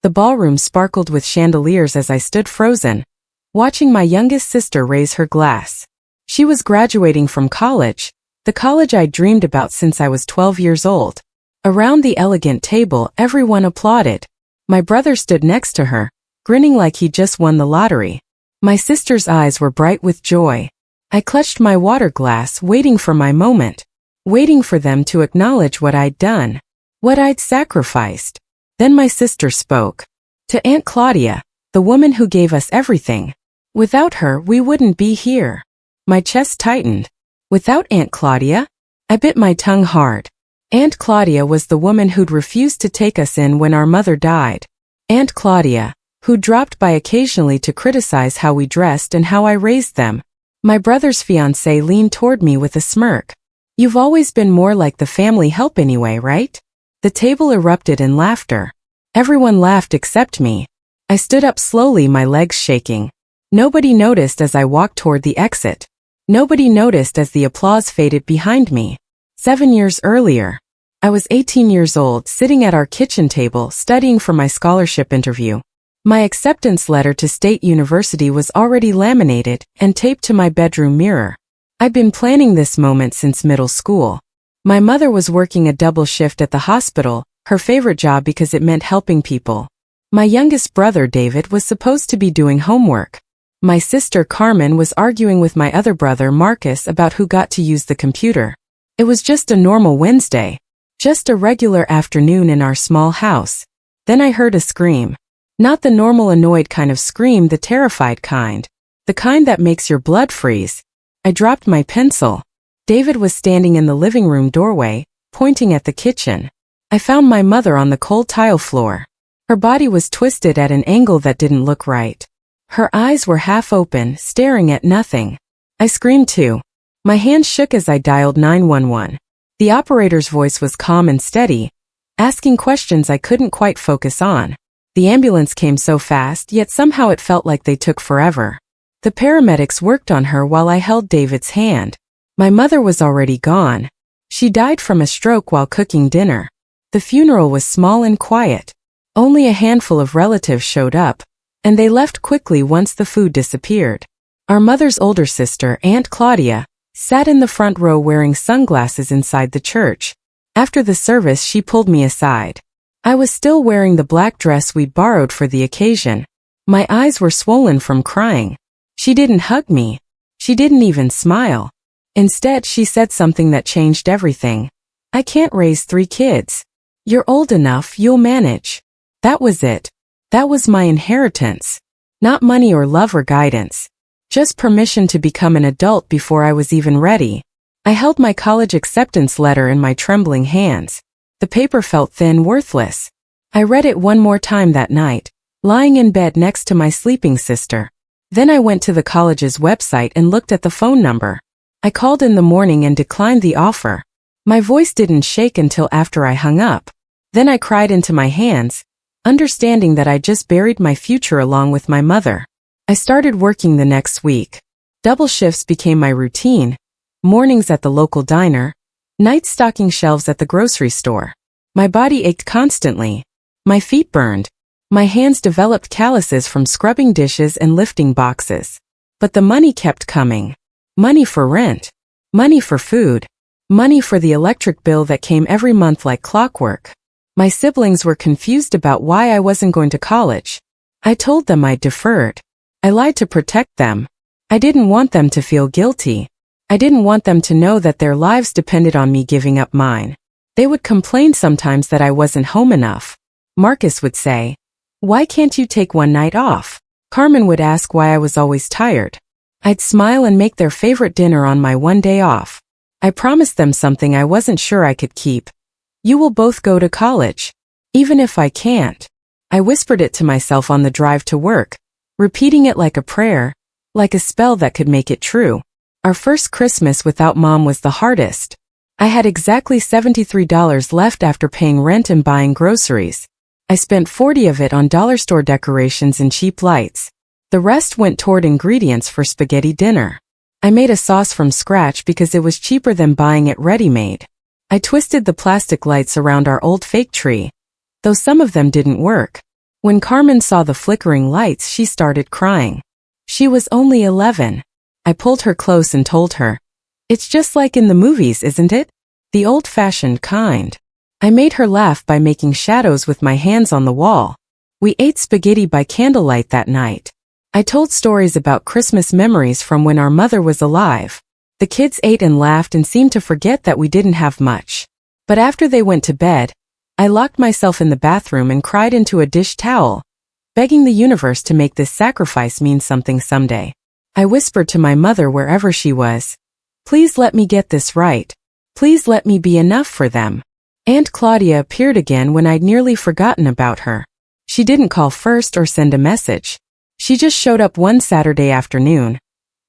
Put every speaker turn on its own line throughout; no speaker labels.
The ballroom sparkled with chandeliers as I stood frozen, watching my youngest sister raise her glass. She was graduating from college, the college I dreamed about since I was 12 years old. Around the elegant table, everyone applauded. My brother stood next to her, grinning like he just won the lottery. My sister's eyes were bright with joy. I clutched my water glass, waiting for my moment, waiting for them to acknowledge what I'd done, what I'd sacrificed. Then my sister spoke. To Aunt Claudia, the woman who gave us everything. Without her, we wouldn't be here. My chest tightened. Without Aunt Claudia? I bit my tongue hard. Aunt Claudia was the woman who'd refused to take us in when our mother died. Aunt Claudia, who dropped by occasionally to criticize how we dressed and how I raised them. My brother's fiancé leaned toward me with a smirk. You've always been more like the family help anyway, right? The table erupted in laughter. Everyone laughed except me. I stood up slowly, my legs shaking. Nobody noticed as I walked toward the exit. Nobody noticed as the applause faded behind me. 7 years earlier, I was 18 years old, sitting at our kitchen table studying for my scholarship interview. My acceptance letter to State University was already laminated and taped to my bedroom mirror. I'd been planning this moment since middle school. My mother was working a double shift at the hospital, her favorite job because it meant helping people. My youngest brother, David, was supposed to be doing homework. My sister, Carmen, was arguing with my other brother, Marcus, about who got to use the computer. It was just a normal Wednesday. Just a regular afternoon in our small house. Then I heard a scream. Not the normal annoyed kind of scream, the terrified kind. The kind that makes your blood freeze. I dropped my pencil. David was standing in the living room doorway, pointing at the kitchen. I found my mother on the cold tile floor. Her body was twisted at an angle that didn't look right. Her eyes were half open, staring at nothing. I screamed too. My hands shook as I dialed 911. The operator's voice was calm and steady, asking questions I couldn't quite focus on. The ambulance came so fast, yet somehow it felt like they took forever. The paramedics worked on her while I held David's hand. My mother was already gone. She died from a stroke while cooking dinner. The funeral was small and quiet. Only a handful of relatives showed up, and they left quickly once the food disappeared. Our mother's older sister, Aunt Claudia, sat in the front row wearing sunglasses inside the church. After the service, she pulled me aside. I was still wearing the black dress we'd borrowed for the occasion. My eyes were swollen from crying. She didn't hug me. She didn't even smile. Instead, she said something that changed everything. I can't raise 3 kids. You're old enough, you'll manage. That was it. That was my inheritance. Not money or love or guidance. Just permission to become an adult before I was even ready. I held my college acceptance letter in my trembling hands. The paper felt thin, worthless. I read it one more time that night, lying in bed next to my sleeping sister. Then I went to the college's website and looked at the phone number. I called in the morning and declined the offer. My voice didn't shake until after I hung up. Then I cried into my hands, understanding that I just buried my future along with my mother. I started working the next week. Double shifts became my routine. Mornings at the local diner, nights stocking shelves at the grocery store. My body ached constantly. My feet burned. My hands developed calluses from scrubbing dishes and lifting boxes. But the money kept coming. Money for rent. Money for food. Money for the electric bill that came every month like clockwork. My siblings were confused about why I wasn't going to college. I told them I'd deferred. I lied to protect them. I didn't want them to feel guilty. I didn't want them to know that their lives depended on me giving up mine. They would complain sometimes that I wasn't home enough. Marcus would say, "Why can't you take one night off?" Carmen would ask why I was always tired. I'd smile and make their favorite dinner on my one day off. I promised them something I wasn't sure I could keep. You will both go to college. Even if I can't. I whispered it to myself on the drive to work, repeating it like a prayer, like a spell that could make it true. Our first Christmas without Mom was the hardest. I had exactly $73 left after paying rent and buying groceries. I spent $40 of it on dollar store decorations and cheap lights. The rest went toward ingredients for spaghetti dinner. I made a sauce from scratch because it was cheaper than buying it ready-made. I twisted the plastic lights around our old fake tree, though some of them didn't work. When Carmen saw the flickering lights, she started crying. She was only 11. I pulled her close and told her, "It's just like in the movies, isn't it? The old-fashioned kind." I made her laugh by making shadows with my hands on the wall. We ate spaghetti by candlelight that night. I told stories about Christmas memories from when our mother was alive. The kids ate and laughed and seemed to forget that we didn't have much. But after they went to bed, I locked myself in the bathroom and cried into a dish towel, begging the universe to make this sacrifice mean something someday. I whispered to my mother wherever she was, "Please let me get this right. Please let me be enough for them." Aunt Claudia appeared again when I'd nearly forgotten about her. She didn't call first or send a message. She just showed up one Saturday afternoon,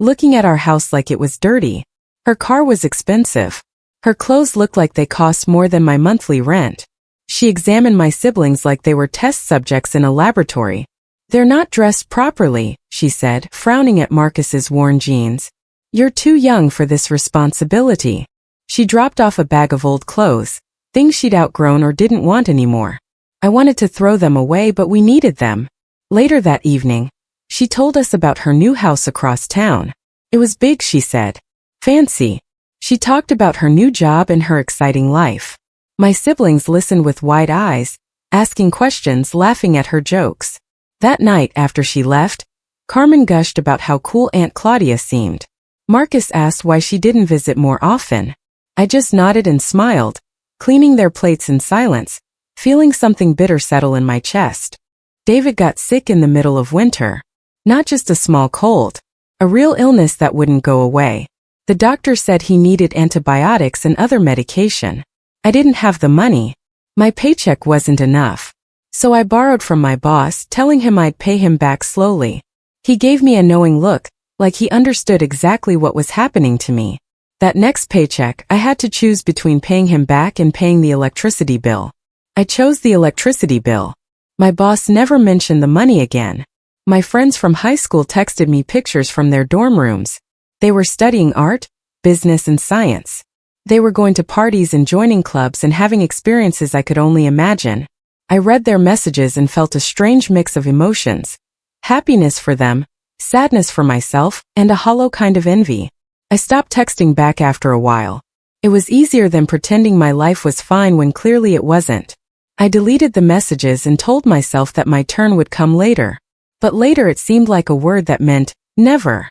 looking at our house like it was dirty. Her car was expensive. Her clothes looked like they cost more than my monthly rent. She examined my siblings like they were test subjects in a laboratory. "They're not dressed properly," she said, frowning at Marcus's worn jeans. "You're too young for this responsibility." She dropped off a bag of old clothes, things she'd outgrown or didn't want anymore. I wanted to throw them away, but we needed them. Later that evening, she told us about her new house across town. It was big, she said. Fancy. She talked about her new job and her exciting life. My siblings listened with wide eyes, asking questions, laughing at her jokes. That night after she left, Carmen gushed about how cool Aunt Claudia seemed. Marcus asked why she didn't visit more often. I just nodded and smiled, cleaning their plates in silence, feeling something bitter settle in my chest. David got sick in the middle of winter. Not just a small cold, a real illness that wouldn't go away. The doctor said he needed antibiotics and other medication. I didn't have the money. My paycheck wasn't enough. So I borrowed from my boss, telling him I'd pay him back slowly. He gave me a knowing look, like he understood exactly what was happening to me. That next paycheck, I had to choose between paying him back and paying the electricity bill. I chose the electricity bill. My boss never mentioned the money again. My friends from high school texted me pictures from their dorm rooms. They were studying art, business, and science. They were going to parties and joining clubs and having experiences I could only imagine. I read their messages and felt a strange mix of emotions. Happiness for them, sadness for myself, and a hollow kind of envy. I stopped texting back after a while. It was easier than pretending my life was fine when clearly it wasn't. I deleted the messages and told myself that my turn would come later. But later it seemed like a word that meant never.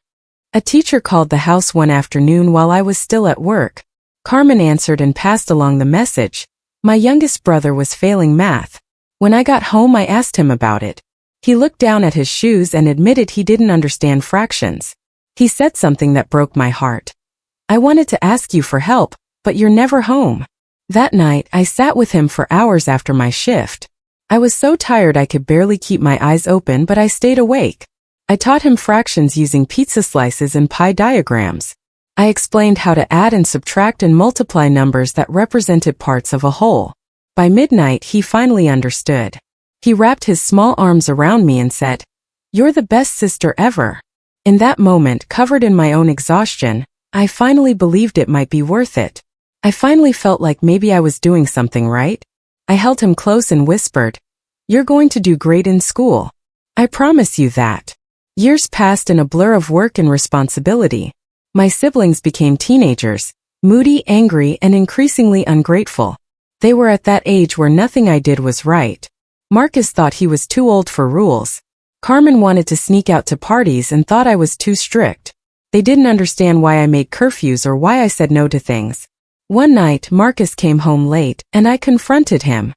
A teacher called the house one afternoon while I was still at work. Carmen answered and passed along the message. My youngest brother was failing math. When I got home, I asked him about it. He looked down at his shoes and admitted he didn't understand fractions. He said something that broke my heart. "I wanted to ask you for help, but you're never home." That night, I sat with him for hours after my shift. I was so tired I could barely keep my eyes open, but I stayed awake. I taught him fractions using pizza slices and pie diagrams. I explained how to add and subtract and multiply numbers that represented parts of a whole. By midnight, he finally understood. He wrapped his small arms around me and said, "You're the best sister ever." In that moment, covered in my own exhaustion, I finally believed it might be worth it. I finally felt like maybe I was doing something right. I held him close and whispered, "You're going to do great in school. I promise you that." Years passed in a blur of work and responsibility. My siblings became teenagers, moody, angry, and increasingly ungrateful. They were at that age where nothing I did was right. Marcus thought he was too old for rules. Carmen wanted to sneak out to parties and thought I was too strict. They didn't understand why I made curfews or why I said no to things. One night, Marcus came home late, and I confronted him.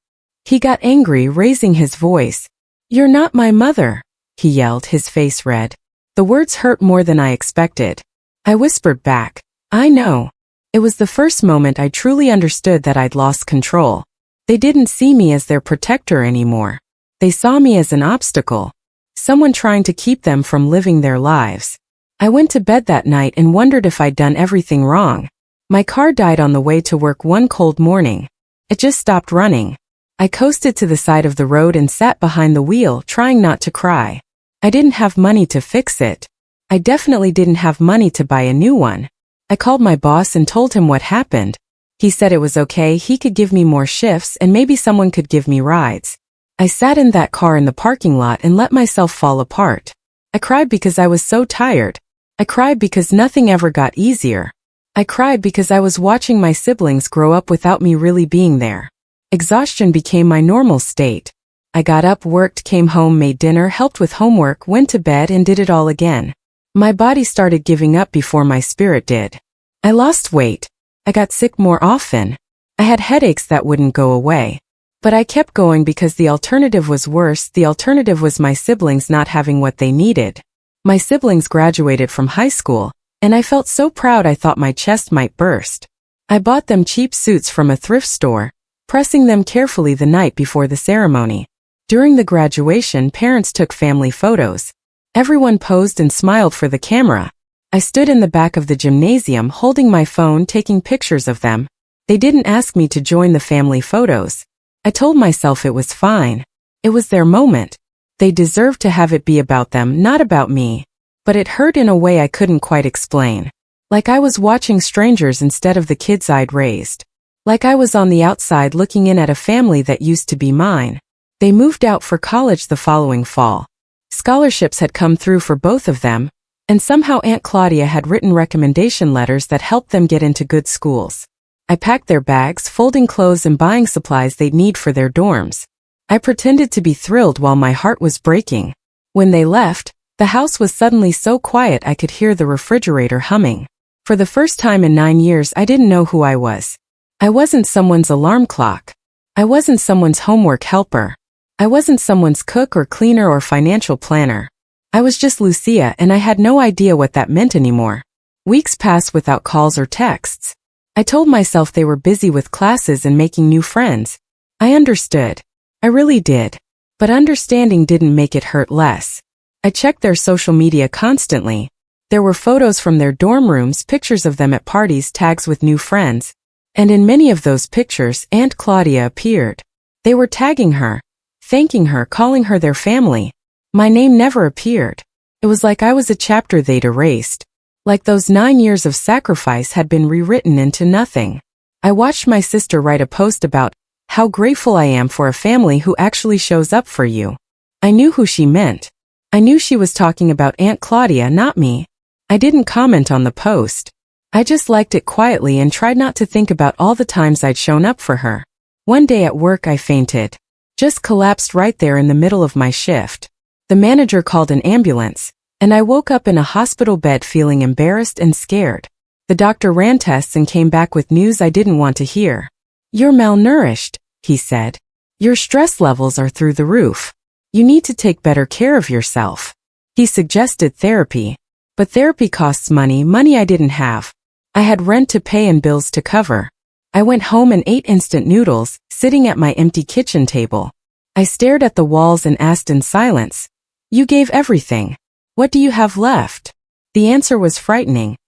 He got angry, raising his voice. "You're not my mother," he yelled, his face red. The words hurt more than I expected. I whispered back, "I know." It was the first moment I truly understood that I'd lost control. They didn't see me as their protector anymore. They saw me as an obstacle, someone trying to keep them from living their lives. I went to bed that night and wondered if I'd done everything wrong. My car died on the way to work one cold morning. It just stopped running. I coasted to the side of the road and sat behind the wheel, trying not to cry. I didn't have money to fix it. I definitely didn't have money to buy a new one. I called my boss and told him what happened. He said it was okay, he could give me more shifts and maybe someone could give me rides. I sat in that car in the parking lot and let myself fall apart. I cried because I was so tired. I cried because nothing ever got easier. I cried because I was watching my siblings grow up without me really being there. Exhaustion became my normal state. I got up, worked, came home, made dinner, helped with homework, went to bed, and did it all again. My body started giving up before my spirit did. I lost weight. I got sick more often. I had headaches that wouldn't go away. But I kept going because the alternative was worse. The alternative was my siblings not having what they needed. My siblings graduated from high school, and I felt so proud I thought my chest might burst. I bought them cheap suits from a thrift store, pressing them carefully the night before the ceremony. During the graduation, parents took family photos. Everyone posed and smiled for the camera. I stood in the back of the gymnasium holding my phone, taking pictures of them. They didn't ask me to join the family photos. I told myself it was fine. It was their moment. They deserved to have it be about them, not about me. But it hurt in a way I couldn't quite explain. Like I was watching strangers instead of the kids I'd raised. Like I was on the outside looking in at a family that used to be mine. They moved out for college the following fall. Scholarships had come through for both of them, and somehow Aunt Claudia had written recommendation letters that helped them get into good schools. I packed their bags, folding clothes and buying supplies they'd need for their dorms. I pretended to be thrilled while my heart was breaking. When they left, the house was suddenly so quiet I could hear the refrigerator humming. For the first time in 9 years, I didn't know who I was. I wasn't someone's alarm clock. I wasn't someone's homework helper. I wasn't someone's cook or cleaner or financial planner. I was just Lucia, and I had no idea what that meant anymore. Weeks passed without calls or texts. I told myself they were busy with classes and making new friends. I understood. I really did. But understanding didn't make it hurt less. I checked their social media constantly. There were photos from their dorm rooms, pictures of them at parties, tags with new friends. And in many of those pictures, Aunt Claudia appeared. They were tagging her, thanking her, calling her their family. My name never appeared. It was like I was a chapter they'd erased. Like those 9 years of sacrifice had been rewritten into nothing. I watched my sister write a post about how grateful I am for a family who actually shows up for you. I knew who she meant. I knew she was talking about Aunt Claudia, not me. I didn't comment on the post. I just liked it quietly and tried not to think about all the times I'd shown up for her. One day at work I fainted. Just collapsed right there in the middle of my shift. The manager called an ambulance, and I woke up in a hospital bed feeling embarrassed and scared. The doctor ran tests and came back with news I didn't want to hear. "You're malnourished," he said. "Your stress levels are through the roof. You need to take better care of yourself." He suggested therapy. But therapy costs money I didn't have. I had rent to pay and bills to cover. I went home and ate instant noodles, sitting at my empty kitchen table. I stared at the walls and asked in silence, "You gave everything. What do you have left?" The answer was frightening.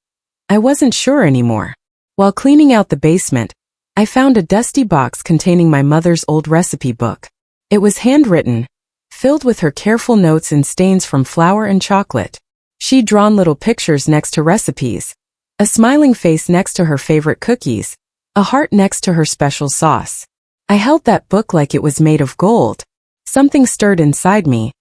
I wasn't sure anymore. While cleaning out the basement, I found a dusty box containing my mother's old recipe book. It was handwritten, filled with her careful notes and stains from flour and chocolate. She'd drawn little pictures next to recipes, a smiling face next to her favorite cookies, a heart next to her special sauce. I held that book like it was made of gold. Something stirred inside me.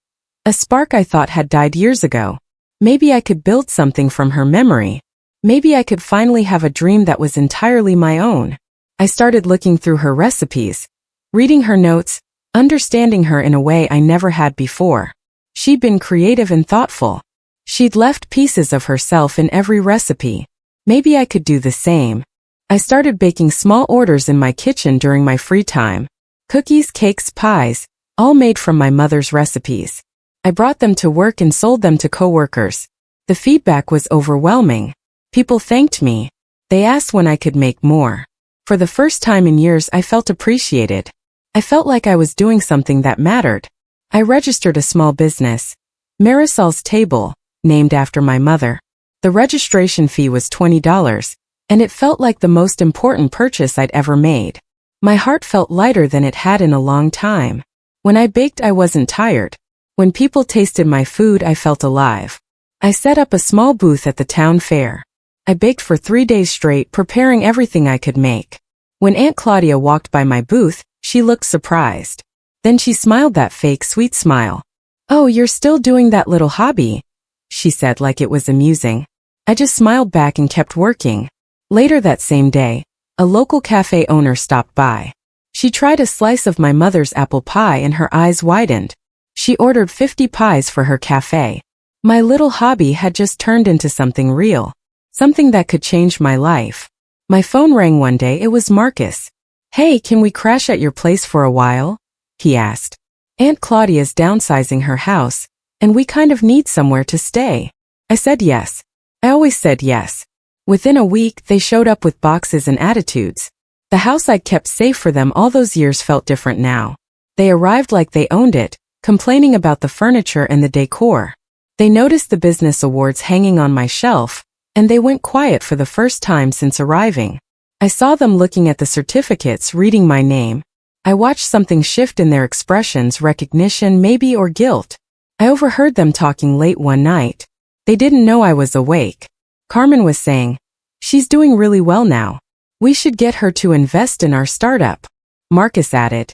A spark I thought had died years ago. Maybe I could build something from her memory. Maybe I could finally have a dream that was entirely my own. I started looking through her recipes, reading her notes, understanding her in a way I never had before. She'd been creative and thoughtful. She'd left pieces of herself in every recipe. Maybe I could do the same. I started baking small orders in my kitchen during my free time. Cookies, cakes, pies, all made from my mother's recipes. I brought them to work and sold them to coworkers. The feedback was overwhelming. People thanked me. They asked when I could make more. For the first time in years, I felt appreciated. I felt like I was doing something that mattered. I registered a small business, Marisol's Table, named after my mother. The registration fee was $20, and it felt like the most important purchase I'd ever made. My heart felt lighter than it had in a long time. When I baked, I wasn't tired. When people tasted my food, I felt alive. I set up a small booth at the town fair. I baked for 3 days straight, preparing everything I could make. When Aunt Claudia walked by my booth, she looked surprised. Then she smiled that fake sweet smile. "Oh, you're still doing that little hobby," she said like it was amusing. I just smiled back and kept working. Later that same day, a local cafe owner stopped by. She tried a slice of my mother's apple pie and her eyes widened. She ordered 50 pies for her cafe. My little hobby had just turned into something real. Something that could change my life. My phone rang one day. It was Marcus. "Hey, can we crash at your place for a while?" he asked. "Aunt Claudia's downsizing her house, and we kind of need somewhere to stay." I said yes. I always said yes. Within a week, they showed up with boxes and attitudes. The house I'd kept safe for them all those years felt different now. They arrived like they owned it, complaining about the furniture and the decor. They noticed the business awards hanging on my shelf, and they went quiet for the first time since arriving. I saw them looking at the certificates, reading my name. I watched something shift in their expressions, recognition maybe or guilt. I overheard them talking late one night. They didn't know I was awake. Carmen was saying, "She's doing really well now. We should get her to invest in our startup." Marcus added,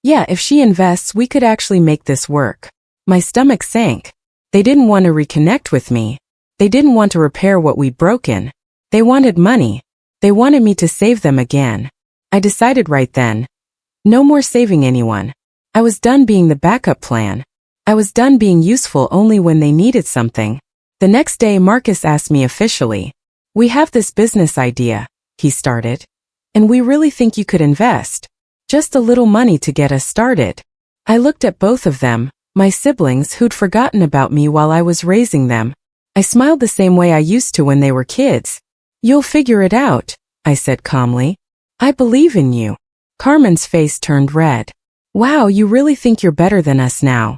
"Yeah, if she invests, we could actually make this work." My stomach sank. They didn't want to reconnect with me. They didn't want to repair what we'd broken. They wanted money. They wanted me to save them again. I decided right then. No more saving anyone. I was done being the backup plan. I was done being useful only when they needed something. The next day Marcus asked me officially, "We have this business idea," he started, "and we really think you could invest. Just a little money to get us started." I looked at both of them, my siblings who'd forgotten about me while I was raising them. I smiled the same way I used to when they were kids. "You'll figure it out," I said calmly. "I believe in you." Carmen's face turned red. "Wow, you really think you're better than us now?"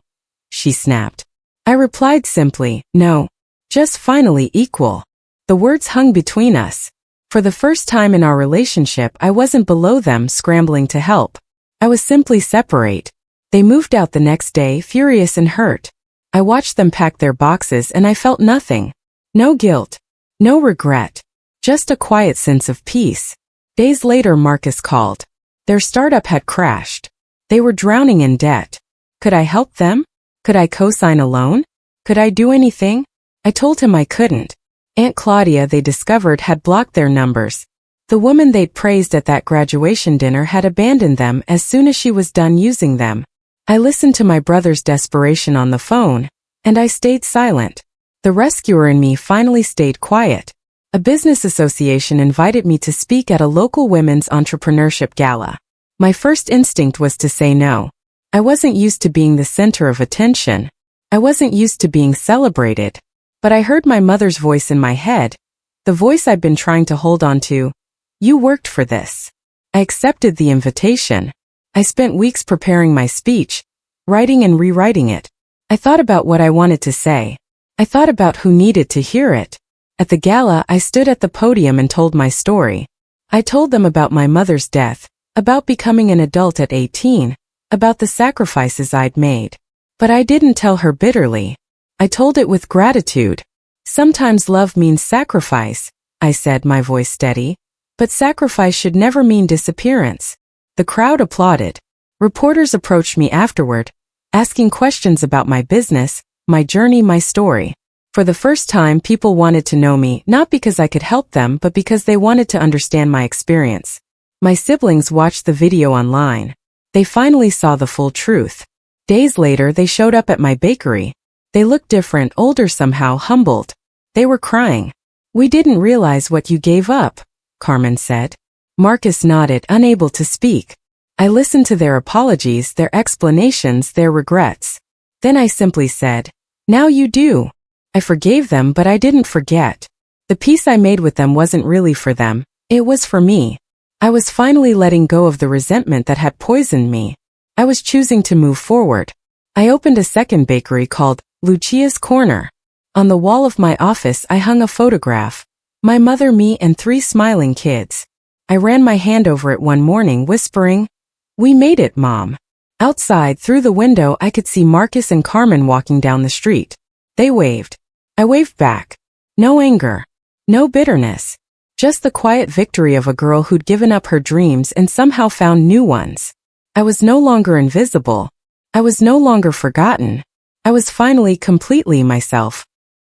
she snapped. I replied simply, "No. Just finally equal." The words hung between us. For the first time in our relationship, I wasn't below them scrambling to help. I was simply separate. They moved out the next day, furious and hurt. I watched them pack their boxes and I felt nothing. No guilt. No regret. Just a quiet sense of peace. Days later, Marcus called. Their startup had crashed. They were drowning in debt. Could I help them? Could I co-sign a loan? Could I do anything? I told him I couldn't. Aunt Claudia, they discovered, had blocked their numbers. The woman they'd praised at that graduation dinner had abandoned them as soon as she was done using them. I listened to my brother's desperation on the phone, and I stayed silent. The rescuer in me finally stayed quiet. A business association invited me to speak at a local women's entrepreneurship gala. My first instinct was to say no. I wasn't used to being the center of attention. I wasn't used to being celebrated. But I heard my mother's voice in my head, the voice I'd been trying to hold on to. "You worked for this." I accepted the invitation. I spent weeks preparing my speech, writing and rewriting it. I thought about what I wanted to say. I thought about who needed to hear it. At the gala, I stood at the podium and told my story. I told them about my mother's death, about becoming an adult at 18, about the sacrifices I'd made. But I didn't tell her bitterly. I told it with gratitude. "Sometimes love means sacrifice," I said, my voice steady. "But sacrifice should never mean disappearance." The crowd applauded. Reporters approached me afterward, asking questions about my business, my journey, my story. For the first time, people wanted to know me, not because I could help them, but because they wanted to understand my experience. My siblings watched the video online. They finally saw the full truth. Days later, they showed up at my bakery. They looked different, older somehow, humbled. They were crying. "We didn't realize what you gave up," Carmen said. Marcus nodded, unable to speak. I listened to their apologies, their explanations, their regrets. Then I simply said, "Now you do." I forgave them, but I didn't forget. The peace I made with them wasn't really for them. It was for me. I was finally letting go of the resentment that had poisoned me. I was choosing to move forward. I opened a second bakery called Lucia's Corner. On the wall of my office, I hung a photograph. My mother, me, and 3 smiling kids. I ran my hand over it one morning, whispering, "We made it, Mom." Outside, through the window, I could see Marcus and Carmen walking down the street. They waved. I waved back. No anger. No bitterness. Just the quiet victory of a girl who'd given up her dreams and somehow found new ones. I was no longer invisible. I was no longer forgotten. I was finally completely myself.